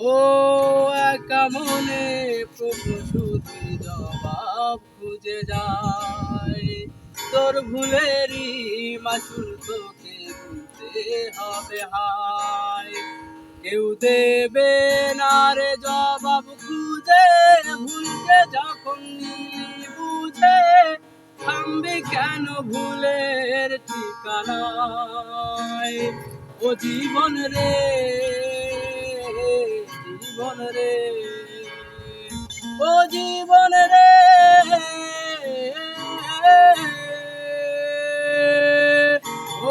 ও একা মনে প্রভু শুধুই জবাব খুঁজে যায়। তোর ভুলেরই মাসুল তোকে গুনতে হবে হায়। কেউ দেবে না রে জবাব খুঁজে, ভুলতে যখন নিলি বুঝে থামবি কেন ভুলের ঠিকানায়। ও জীবন রে, জীবন রে, ও জীবন রে, ও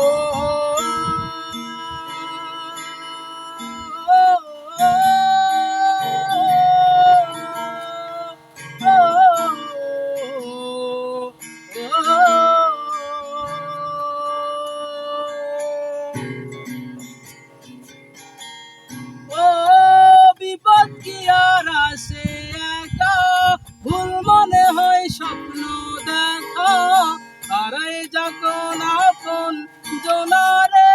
বিপদ কি আর আসে একা, ভুল মনে হয় স্বপ্ন দেখা, হারাই যখন আপন জনারে।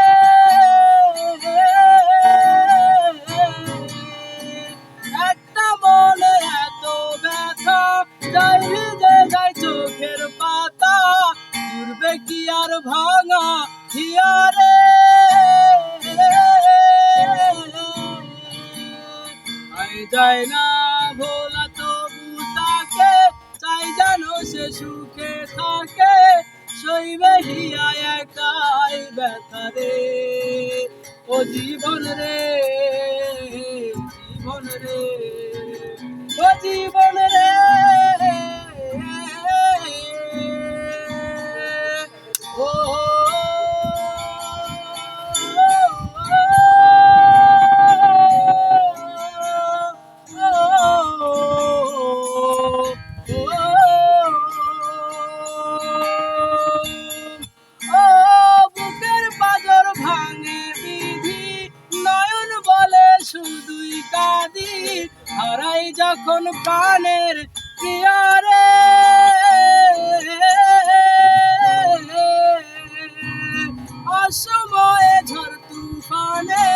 একটা মনে এত ব্যথা, যাই ভিজে যায় চোখের পাতা, জুড়বে কি আর ভাঙা হিয়ারে। যায় না ভোলা তবু তাকে, চাই যেন সে সুখে থাকে, সইবে হিয়া একাই ব্যথা রে। ও জীবন রে, জীবন রে, ও জীবন রে, ও বুকের পাঁজর ভাঙে বিধি, নয়ন বলে শুধুই কাঁদি, হারাই যখন প্রাণের প্রিয়ারে। অসময়ে ঝড় তুফানে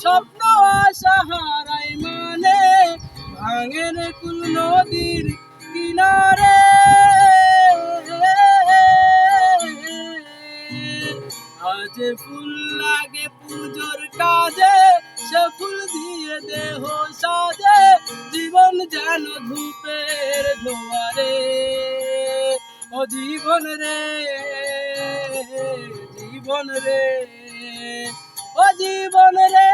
স্বপ্ন আশা হারাই মানে, ভাঙের কুল নদীর কিনারে। আজ ফুল লাগে পুজোর কাজে, সে ফুল দিয়ে দেহ সাজে, জীবন যেন ধূপের ধোয়ারে। ও জীবন রে, জীবন রে, ও জীবন রে।